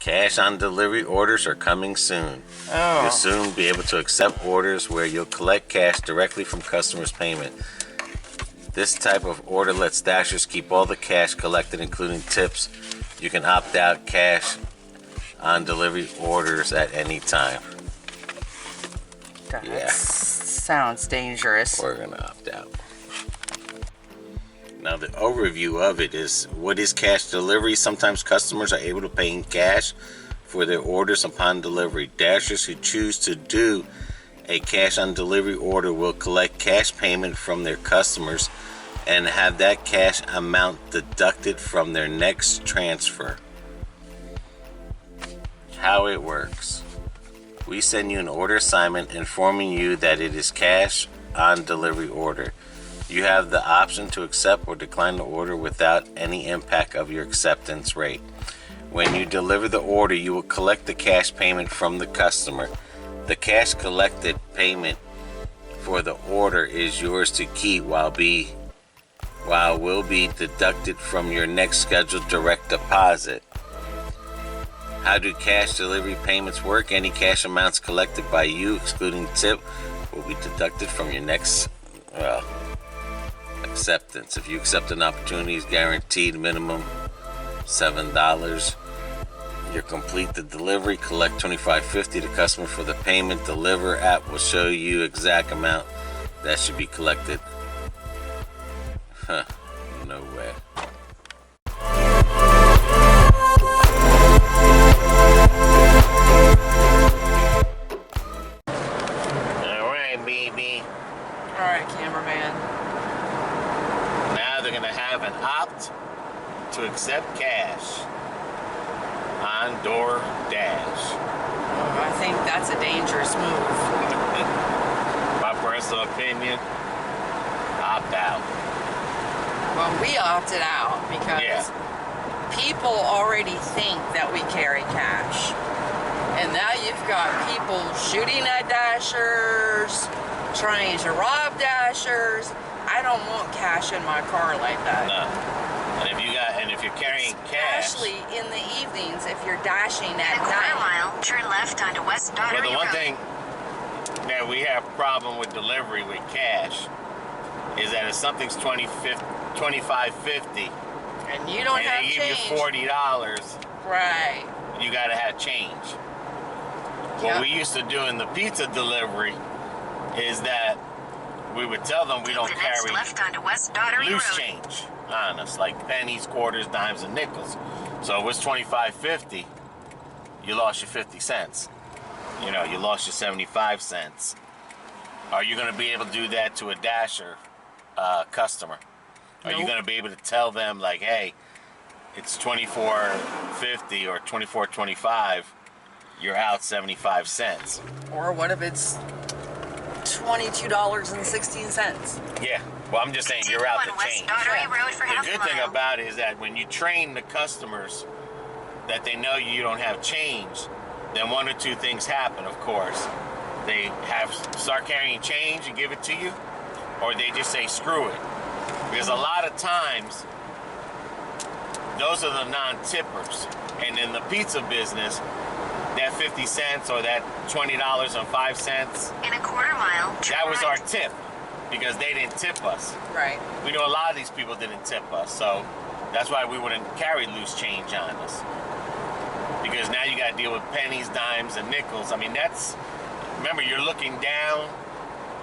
Cash on delivery orders are coming soon. Oh. You'll soon be able to accept orders where you'll collect cash directly from customers' payment. This type of order lets Dashers keep all the cash collected, including tips. You can opt out cash on delivery orders at any time. That sounds dangerous. We're going to opt out. Now, the overview of it is, what is cash delivery? Sometimes customers are able to pay in cash for their orders upon delivery. Dashers who choose to do a cash on delivery order will collect cash payment from their customers and have that cash amount deducted from their next transfer. How it works. We send you an order assignment informing you that it is cash on delivery order. You have the option to accept or decline the order without any impact of your acceptance rate. When you deliver the order, you will collect the cash payment from the customer. The cash collected payment for the order is yours to keep while will be deducted from your next scheduled direct deposit. How do cash delivery payments work? Any cash amounts collected by you, excluding tip, will be deducted from your next acceptance. If you accept an opportunity, is guaranteed minimum $7. You complete the delivery, collect $25.50 to customer for the payment. Deliver app will show you exact amount that should be collected. No way. Alright, baby. Alright, cameraman. Now they're going to have an opt to accept cash on Doordash. Oh, I think that's a dangerous move. My personal opinion, opt out. Well, we opted out because people already think that we carry cash. And now you've got people shooting at Dashers, trying to rob Dashers. I don't want cash in my car like that. No. And if you're carrying cash, especially in the evenings, if you're dashing at in a quarter night. mile, turn left onto West Daughtery well, the one Road. thing that we have a problem with delivery with cash is that if something's $25.50 and you don't have and they change. give you $40, right? You gotta have change. What we used to do in the pizza delivery is that we would tell them we don't carry left onto West Daughtery loose Road. change on us, like pennies, quarters, dimes, and nickels. So if it's $25.50, you lost your 50 cents. You know, you lost your 75 cents. Are you going to be able to do that to a Dasher customer? Are you going to be able to tell them, like, hey, it's $24.50 or $24.25, you're out 75 cents? Or what if it's $22.16? Yeah, well, I'm just saying, you're out the change. The good thing mile. about it is that when you train the customers that they know you don't have change, then one or two things happen, of course. They start carrying change and give it to you, or they just say, screw it. Because a lot of times, those are the non-tippers. And in the pizza business, that 50 cents or that $20.05, in a quarter mile, that was our tip, because they didn't tip us. Right. We know a lot of these people didn't tip us, so that's why we wouldn't carry loose change on us. Because now you got to deal with pennies, dimes, and nickels. I mean, remember, you're looking down.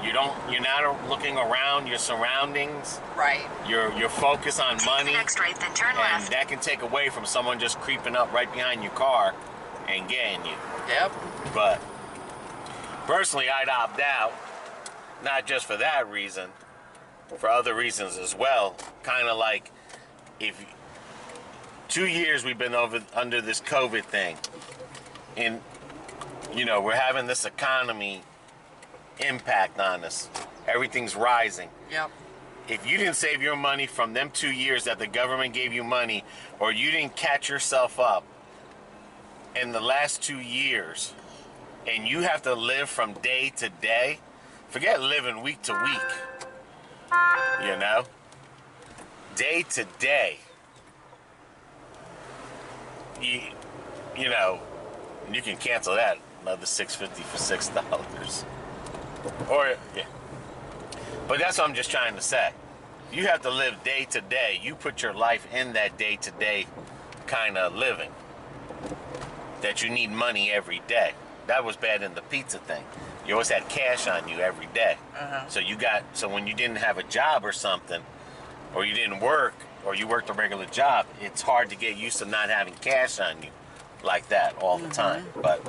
You're not looking around your surroundings. Right. You're focused on money. Next right, then turn and left. that can take away from someone just creeping up right behind your car and getting you. Yep. But personally, I'd opt out, not just for that reason, for other reasons as well. Kind of like, if 2 years we've been under this COVID thing, and we're having this economy impact on us. Everything's rising. Yep. If you didn't save your money from them 2 years that the government gave you money, or you didn't catch yourself up in the last 2 years, and you have to live from day to day, forget living week to week, day to day, you know, you can cancel that another $6.50 for $6. Or yeah. But that's what I'm just trying to say. You have to live day to day. You put your life in that day to day kind of living. That you need money every day. That was bad in the pizza thing. You always had cash on you every day. So when you didn't have a job or something, or you didn't work, or you worked a regular job, it's hard to get used to not having cash on you like that all the time. But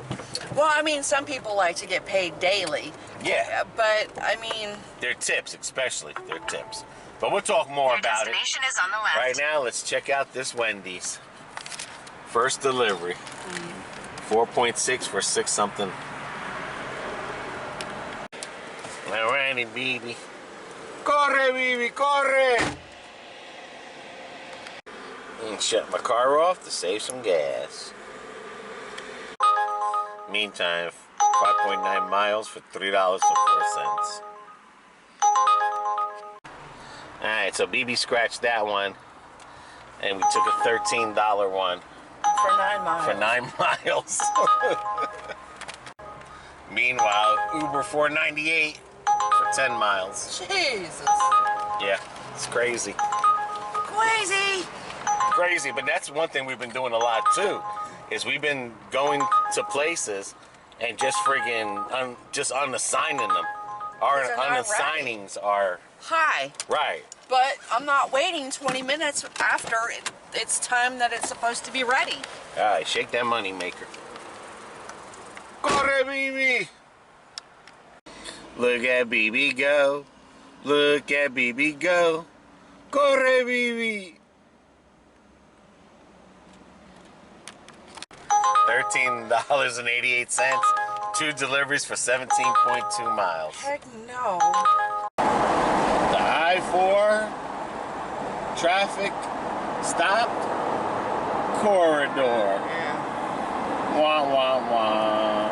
well, I mean, some people like to get paid daily. yeah, But I mean, they're tips, especially they're tips. But we'll talk more Your about it. destination is on the left. Right now, let's check out this Wendy's. First delivery. 4.6 for 6 something. Alrighty, baby. Corre, baby, corre! And shut my car off to save some gas. Meantime, 5.9 miles for $3.04. Alright, so BB scratched that one. And we took a $13 one. for 9 miles. For 9 miles. Meanwhile, Uber $4.98 for 10 miles. Jesus. Yeah, it's crazy. Crazy, but that's one thing we've been doing a lot too, is we've been going to places and just friggin' just unassigning them. Our They're not unassignings are Hi. right. But I'm not waiting 20 minutes after it's time that it's supposed to be ready. All right, shake that money maker. Corre, baby. Look at BB go. Look at BB go. Corre, baby. $13.88. 2 deliveries for 17.2 miles. Heck no. The I-4 traffic stopped corridor. Yeah. Wah, wah, wah.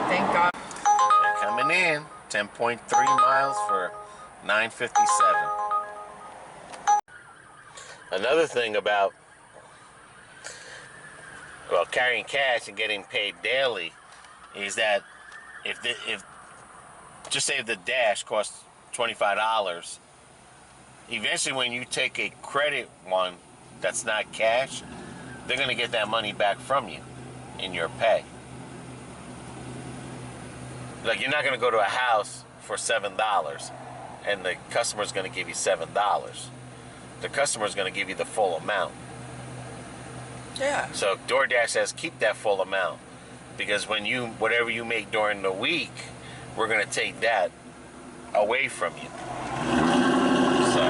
Thank God. They're coming in. 10.3 miles for $9.57. Another thing about, well, carrying cash and getting paid daily is that if just say the Dash costs $25, eventually when you take a credit one that's not cash, they're going to get that money back from you in your pay. Like, you're not going to go to a house for $7 and the customer's going to give you $7. The customer's going to give you the full amount. Yeah. So Doordash says keep that full amount, because when whatever you make during the week, we're going to take that away from you. So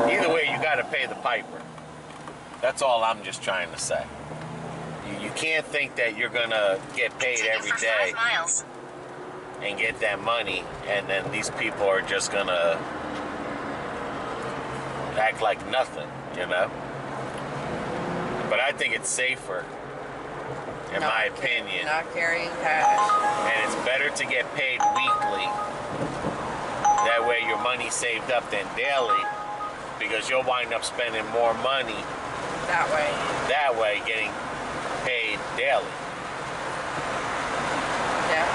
either way, you got to pay the piper. That's all I'm just trying to say. You can't think that you're going to get paid Continue every for day 5 miles. and get that money, and then these people are just going to act like nothing, you know? But I think it's safer, in my opinion. Not carrying cash. And it's better to get paid weekly. That way your money's saved up than daily, because you'll wind up spending more money That way. getting paid daily. Yeah.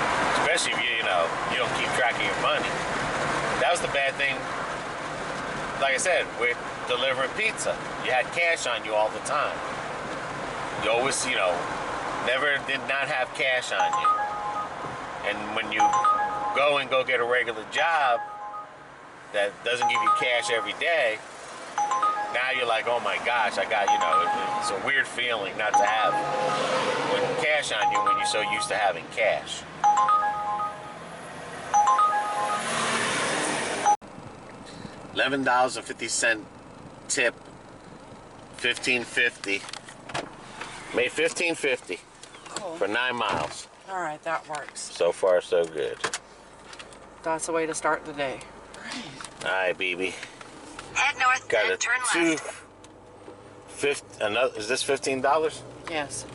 Especially if you don't keep track of your money. That was the bad thing. Like I said, with delivering pizza, you had cash on you all the time. You always, never did not have cash on you. And when you go get a regular job that doesn't give you cash every day, now you're like, oh my gosh, I got, it's a weird feeling not to have with cash on you when you're so used to having cash. $11.50 tip, $15.50. Made $15.50 Cool. for 9 miles. All right, that works. So far, so good. That's the way to start the day. All right, BB. Head north, Got then a turn left. Is this $15 Yes.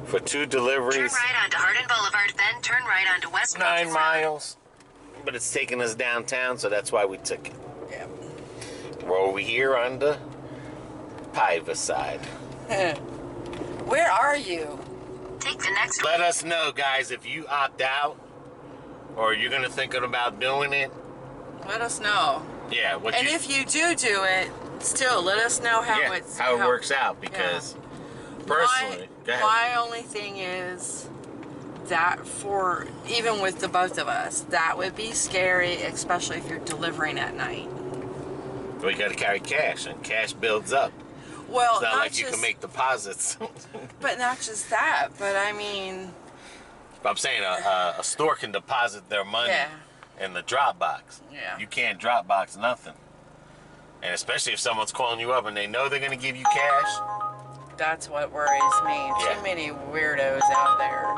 for 2 Turn deliveries? right onto Hardin Boulevard, then turn right onto West 9 Road. miles. But it's taking us downtown, so that's why we took it. Yeah. We're over here on the Paiva side. Where are you? Take the next Let us know, guys, if you opt out or you're gonna thinking about doing it. Let us know. Yeah. What And you, if you do it, still let us know how how it works out, because personally, go ahead. my only thing is that for even with the both of us, that would be scary, especially if you're delivering at night. Well, you got to carry cash, and cash builds up. Well, It's not like you can make deposits. But not just that, but I mean, I'm saying a store can deposit their money in the drop box. Yeah. You can't drop box nothing. And especially if someone's calling you up and they know they're going to give you cash. that's what worries me. Yeah. Too many weirdos out there.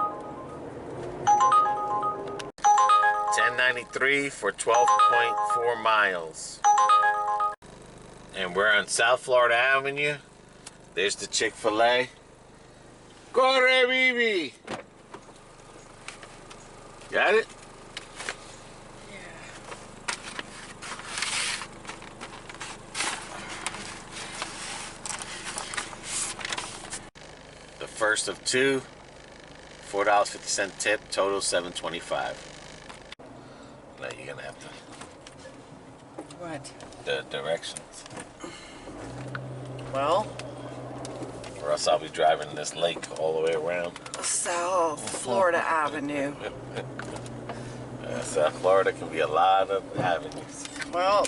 1093 for 12.4 miles. And we're on South Florida Avenue. There's the Chick-fil-A. Corre, Bibi! Got it? The first of two, $4.50 tip, total $7.25. Now you're gonna have to. What? The directions, Well, or else I'll be driving this lake all the way around. South Florida Avenue. South Florida can be a lot of avenues. Well,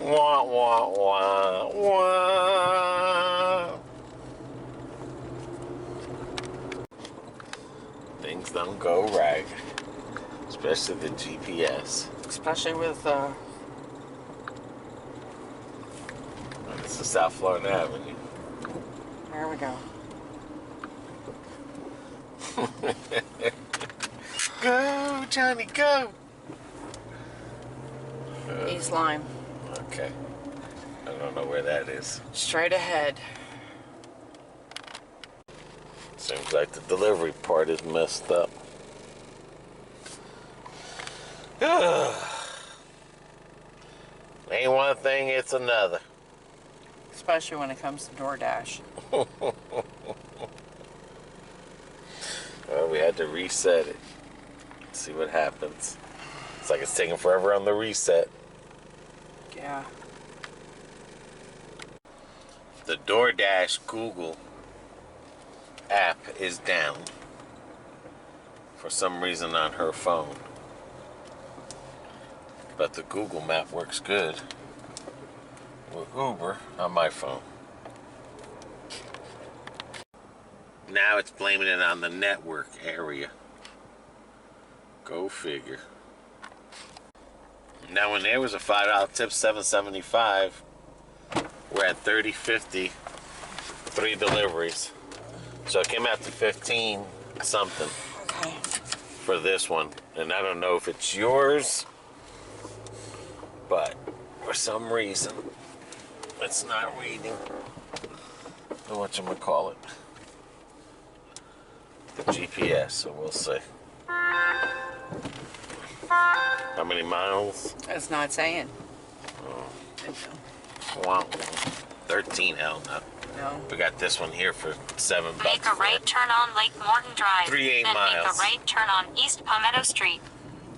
Wah, wah, wah, wah. Things don't go right, especially the GPS. especially with This is South Florida Avenue. there we go. Go, Johnny, go! East Lime. Okay. I don't know where that is. Straight ahead. Seems like the delivery part is messed up. Ain't one thing, it's another. Especially when it comes to Doordash. Well, we had to reset it. See what happens. It's like it's taking forever on the reset. Yeah. The Doordash Google app is down for some reason on her phone. But the Google map works good with Uber on my phone. Now it's blaming it on the network area. Go figure. Now when there was a $5 tip, $7.75, we're at $30.50, 3 deliveries. So it came out to 15 something Okay. for this one. And I don't know if it's yours, but for some reason it's not reading the whatchamacallit, the GPS, so we'll see. How many miles? It's not saying. Wow. 13, hell no. No. We got this one here for $7. Make a right turn on Lake Morton Drive. 3.8 then miles. Make a right turn on East Palmetto Street.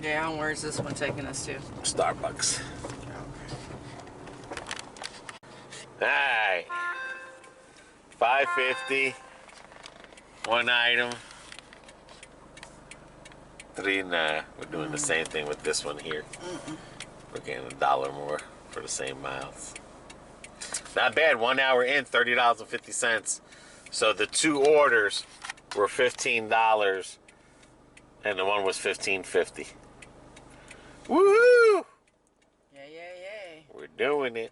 Yeah, and where's this one taking us to? Starbucks. Alright. $5.50. One item. 3, nah. We're doing the same thing with this one here. We're getting $1 more for the same miles. Not bad. 1 hour in, $30.50. So the 2 orders were $15, and the one was $15.50. Woohoo! Yay. We're doing it.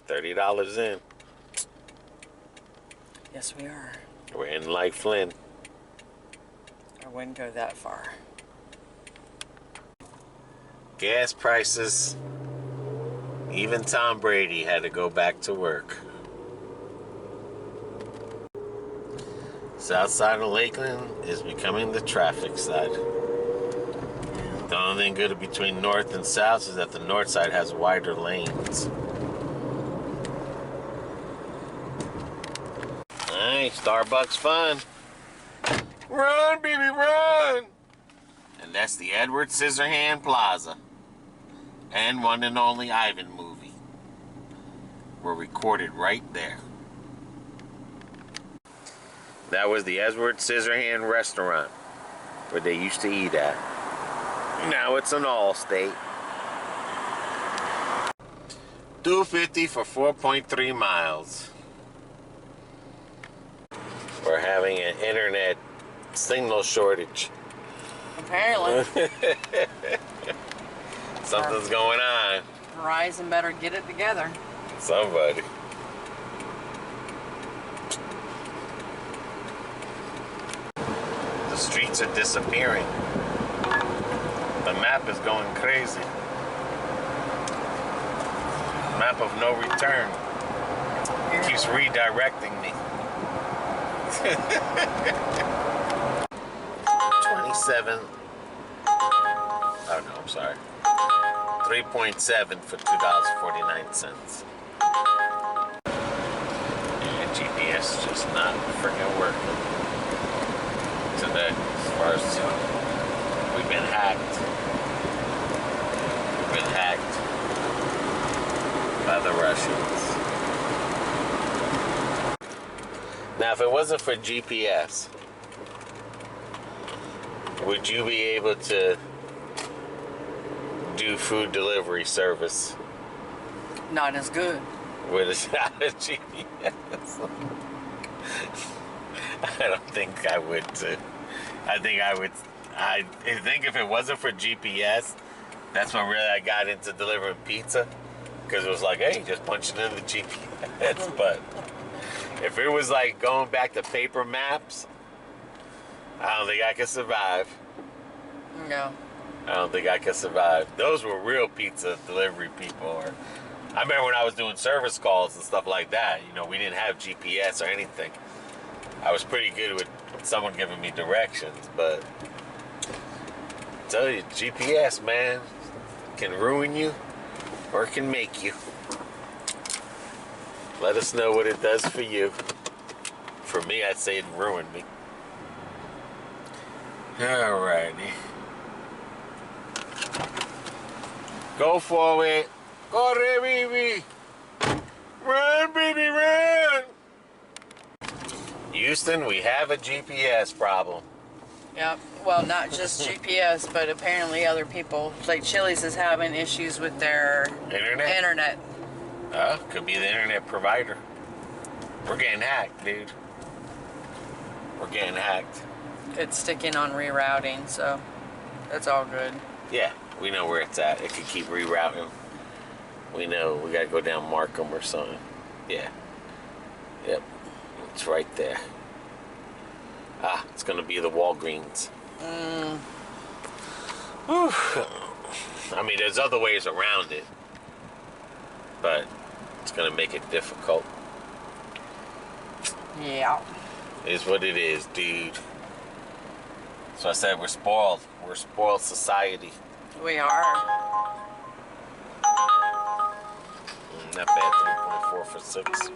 $30 in. Yes, we are. We're in like Flynn. I wouldn't go that far. Gas prices. Even Tom Brady had to go back to work. South side of Lakeland is becoming the traffic side. The only thing good between north and south is that the north side has wider lanes. Okay, Starbucks fun. Run, baby, run! And that's the Edward Scissorhand Plaza. And one and only Ivan movie. Were recorded right there. That was the Edward Scissorhand restaurant where they used to eat at. Now it's an Allstate. $2.50 for 4.3 miles. We're having an internet signal shortage. Apparently. Something's going on. Verizon better get it together. Somebody. The streets are disappearing. The map is going crazy. Map of no return. It keeps redirecting me. 27. Oh no, I'm sorry. 3.7 for $2.49. And GPS is just not freaking working today. As far as we've been hacked. We've been hacked by the Russians. Now, if it wasn't for GPS, would you be able to do food delivery service? Not as good. Without a GPS? I don't think I would. I think I would. I think if it wasn't for GPS, that's when really I got into delivering pizza. Because it was like, hey, just punch it in the GPS. But if it was like going back to paper maps, I don't think I could survive. No. I don't think I could survive. Those were real pizza delivery people. Or I remember when I was doing service calls and stuff like that, you know, we didn't have GPS or anything. I was pretty good with someone giving me directions, but I tell you, GPS, man, can ruin you or it can make you. Let us know what it does for you. For me, I'd say it ruined me. Alrighty. Go for it. Corre, baby. Run, baby, run. Houston, we have a GPS problem. Yep. Well, not just GPS, but apparently other people, like Chili's, is having issues with their internet. Could be the internet provider. We're getting hacked, dude. We're getting hacked. It's sticking on rerouting, so that's all good. Yeah, we know where it's at. It could keep rerouting. We know we gotta go down Markham or something. Yeah. Yep. It's right there. It's gonna be the Walgreens. Whew. I mean, there's other ways around it, but it's gonna make it difficult. Yeah. It is what it is, dude. So I said we're spoiled. We're a spoiled society. We are. Not bad, 3.4 for 6.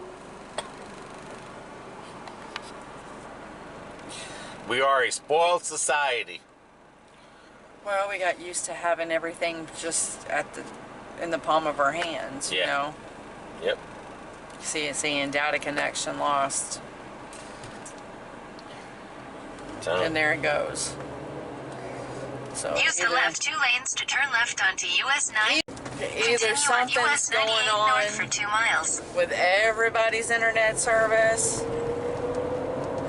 We are a spoiled society. Well, we got used to having everything just in the palm of our hands, you know? Yep. Seeing data connection lost. And there it goes. So use the left 2 lanes to turn left onto US 9. Either something's going on north for 2 miles. with everybody's internet service,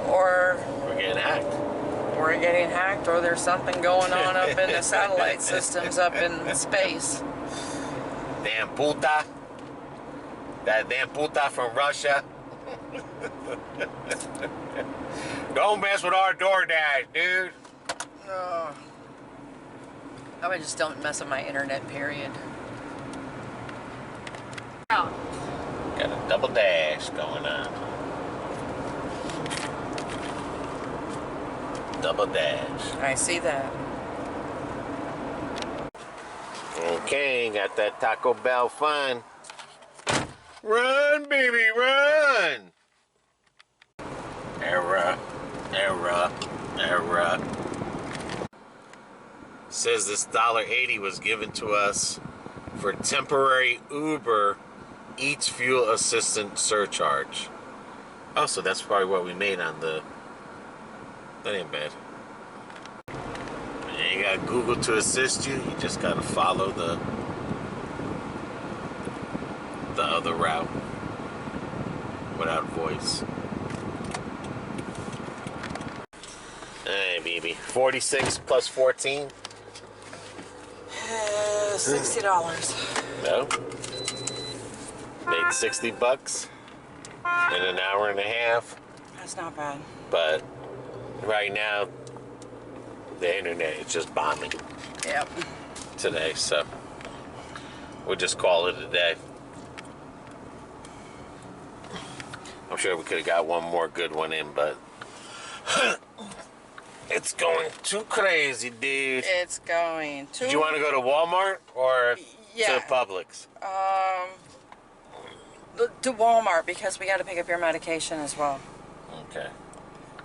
or we're getting hacked. Or there's something going on up in the satellite systems up in space. Damn puta. That damn puta from Russia. Don't mess with our Doordash, dude. I just don't mess with my internet, period. Road. Got a double dash going on. Double dash. I see that. Okay, got that Taco Bell fun. Run, baby, run! says this $1.80 was given to us for temporary Uber each fuel assistance surcharge. Oh, so that's probably what we made on the... That ain't bad. And you got Google to assist you. You just gotta follow the other route without voice. Hey, baby. 46 plus 14. $60. No. Made $60 in an hour and a half. That's not bad. But right now, the internet is just bombing. Yep. Today, so we'll just call it a day. I'm sure we could have got one more good one in, but it's going too crazy, dude. It's going to... Do you want to go to Walmart or Yeah. to Publix? To Walmart, because we got to pick up your medication as well, Okay,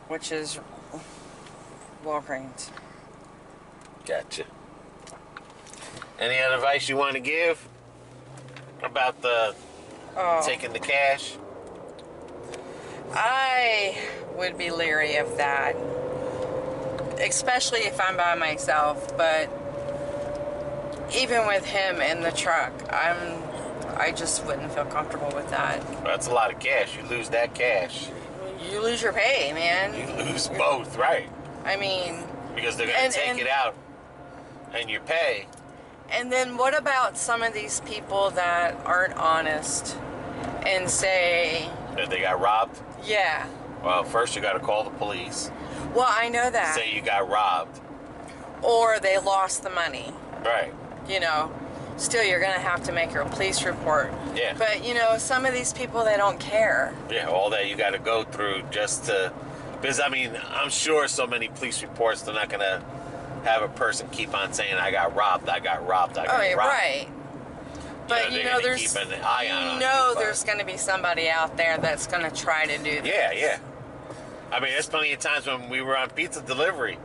which is Walgreens. gotcha. Any other advice you want to give about the taking the cash? I would be leery of that, especially if I'm by myself, but even with him in the truck, I just wouldn't feel comfortable with that. That's a lot of cash. You lose that cash. You lose your pay, man. You lose both, right? I mean... Because they're going to take it out and your pay. And then what about some of these people that aren't honest and say... That they got robbed? Yeah. Well, first you got to call the police. Well, I know that. Say you got robbed. Or they lost the money. Right. You know, still you're going to have to make your police report. Yeah. But, you know, some of these people, they don't care. Yeah, all that you got to go through just to... Because, I mean, I'm sure so many police reports, they're not going to have a person keep on saying, I got robbed, I got robbed, I got robbed. Right. But, you know, there's... keep an eye on there's going to be somebody out there that's going to try to do this. Yeah. I mean, there's plenty of times when we were on pizza delivery,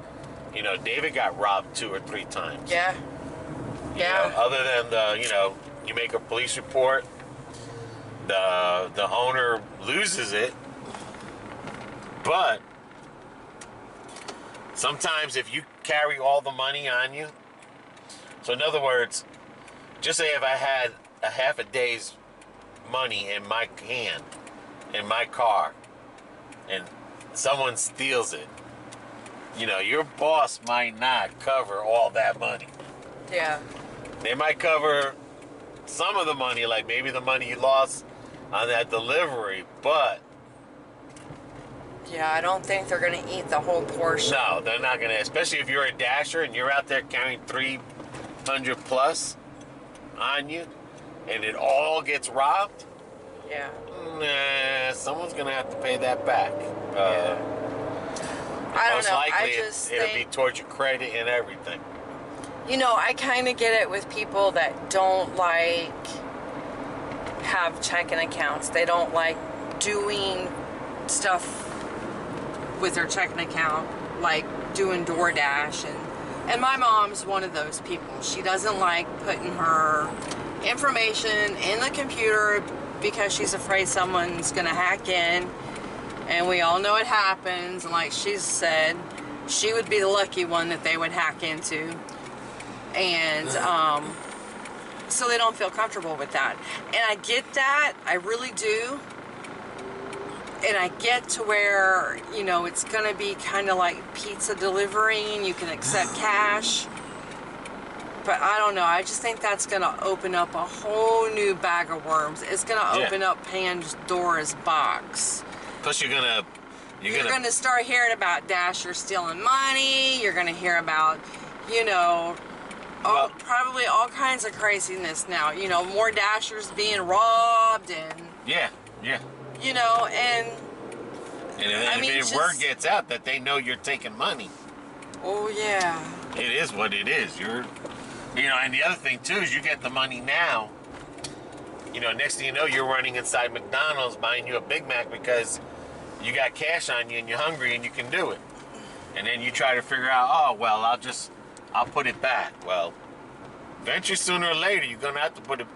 you know, David got robbed 2 or 3 times. Yeah. You know, other than the, you know, you make a police report, the owner loses it, but sometimes if you carry all the money on you, so in other words, just say if I had a half a day's money in my hand, in my car, and someone steals it, you know, your boss might not cover all that money. Yeah. They might cover some of the money, like maybe the money you lost on that delivery, but... Yeah, I don't think they're going to eat the whole portion. No, they're not going to, especially if you're a dasher and you're out there carrying 300 plus on you, and it all gets robbed. Yeah. Nah, someone's going to have to pay that back. Yeah. I don't most know. likely, it'll be think, towards your credit and everything. you know, I kind of get it with people that don't like have checking accounts. They don't like doing stuff with their checking account, like doing Doordash, and my mom's one of those people. She doesn't like putting her information in the computer because she's afraid someone's gonna hack in, and we all know it happens. And like she said, she would be the lucky one that they would hack into, and so they don't feel comfortable with that. And I get that, I really do. And I get to where, you know, it's going to be kind of like pizza delivery and you can accept cash. But I don't know. I just think that's going to open up a whole new bag of worms. It's going to open up Pandora's box. Plus, you're going to start hearing about Dashers stealing money. You're going to hear about, you know, probably all kinds of craziness now. You know, more Dashers being robbed and... Yeah. You know, and I mean, if word gets out that they know you're taking money. Oh, yeah. It is what it is. You know, and the other thing, too, is you get the money now. You know, next thing you know, you're running inside McDonald's buying you a Big Mac because you got cash on you and you're hungry and you can do it. And then you try to figure out, oh, well, I'll just I'll put it back. Well, eventually, sooner or later, you're going to have to put it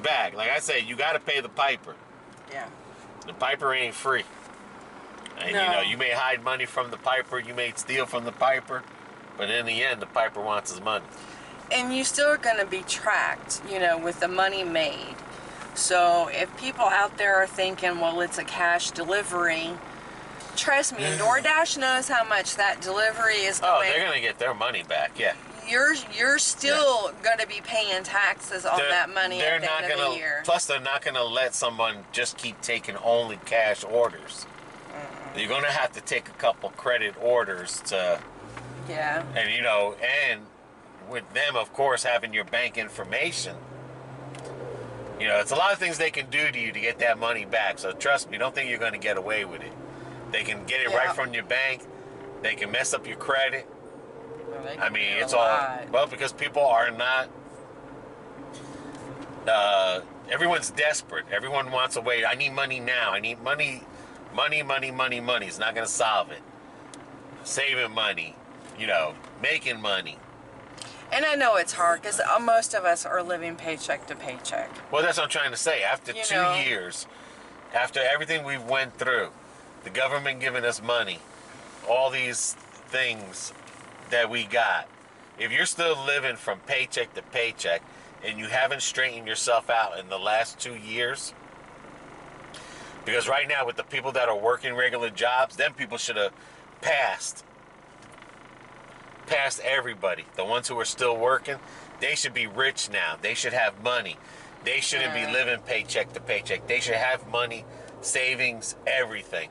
back. Like I said, you got to pay the piper. Yeah. The piper ain't free. And, No. you know, you may hide money from the piper. You may steal from the piper. But in the end, the piper wants his money. And you still are going to be tracked, you know, with the money made. So if people out there are thinking, well, it's a cash delivery, trust me, Doordash knows how much that delivery is going. Oh, they're going to get their money back, yeah. You're still going to be paying taxes on that money at the end of the year. Plus, they're not going to let someone just keep taking only cash orders. You're going to have to take a couple credit orders to... Yeah. And, you know, and with them, of course, having your bank information, you know, it's a lot of things they can do to you to get that money back. So trust me, don't think you're going to get away with it. They can get it right from your bank. They can mess up your credit. Well, I mean, it's all... Well, because people are not... everyone's desperate. Everyone wants a way. I need money now. I need money. Money. It's not going to solve it. Saving money. You know, making money. And I know it's hard because most of us are living paycheck to paycheck. Well, that's what I'm trying to say. After 2 years, after everything we've went through, the government giving us money, all these things that we got, if you're still living from paycheck to paycheck and you haven't straightened yourself out in the last 2 years, because right now with the people that are working regular jobs, them people should have passed everybody. The ones who are still working, they should be rich now. They should have money. They shouldn't be living paycheck to paycheck. They should have money, savings, everything.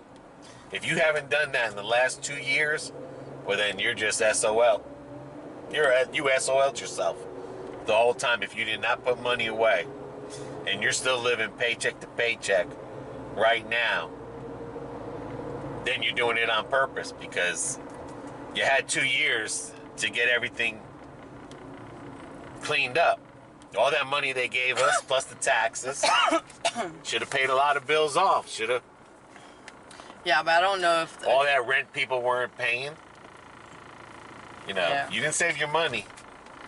If you haven't done that in the last 2 years, well then you're just SOL. You SOL'd yourself the whole time if you did not put money away. And you're still living paycheck to paycheck right now, then you're doing it on purpose because you had 2 years to get everything cleaned up. All that money they gave us, plus the taxes, should have paid a lot of bills off. Should have. Yeah, but I don't know if... all that rent people weren't paying. You know, you didn't save your money.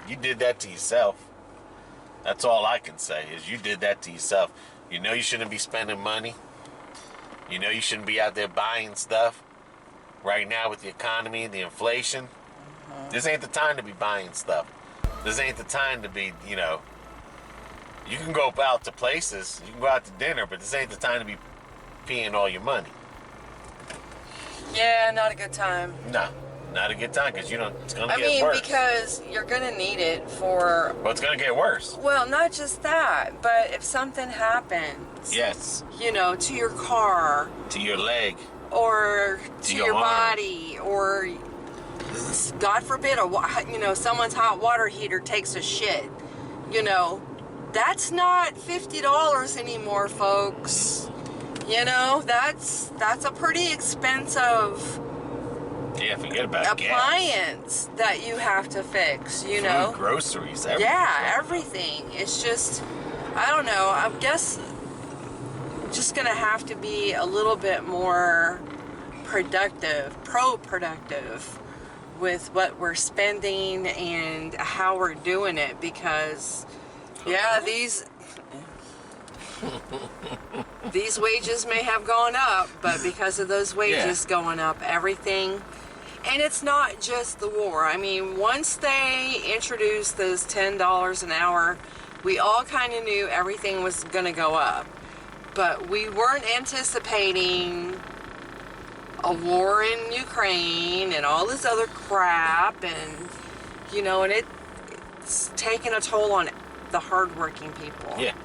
You did that to yourself. That's all I can say, is you did that to yourself. You know you shouldn't be spending money. You know you shouldn't be out there buying stuff. Right now with the economy, the inflation, this ain't the time to be buying stuff. This ain't the time to be, you know, you can go out to places, you can go out to dinner, but this ain't the time to be peeing all your money. Yeah, not a good time. No, not a good time because it's going to get worse. Because you're going to need it for... Well, it's going to get worse. Well, not just that, but if something happens... Yes. You know, to your car... To your leg. Or to your arm. body, or God forbid, someone's hot water heater takes a shit. You know, that's not $50 anymore, folks. You know, that's a pretty expensive forget about appliance that you have to fix. You know, groceries, everything. Yeah, everything. It's just, I don't know. I guess. Just gonna have to be a little bit more pro-productive with what we're spending and how we're doing it, because these wages may have gone up, but because of those wages going up, everything, and it's not just the war. I mean, once they introduced those $10 an hour, we all kind of knew everything was gonna go up. But we weren't anticipating a war in Ukraine and all this other crap, and and it's taking a toll on the hardworking people. Yeah,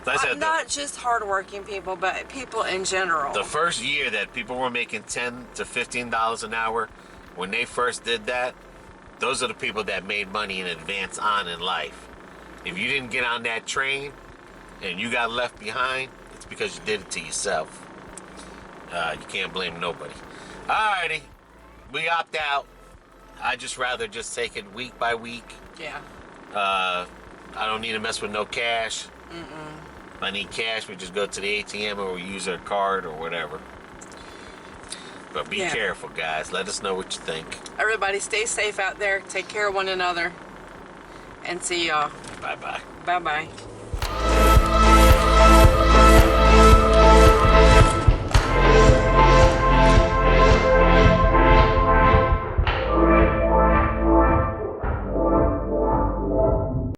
like I said, not just hardworking people, but people in general. The first year that people were making $10 to $15 an hour, when they first did that, those are the people that made money in advance on in life. If you didn't get on that train and you got left behind, it's because you did it to yourself. You can't blame nobody. Alrighty, we opt out. I just rather just take it week by week. Yeah. I don't need to mess with no cash. If I need cash, we just go to the ATM or we use our card or whatever. But be Yeah. careful, guys. Let us know what you think. Everybody stay safe out there. Take care of one another. And see y'all. Bye-bye. Bye-bye.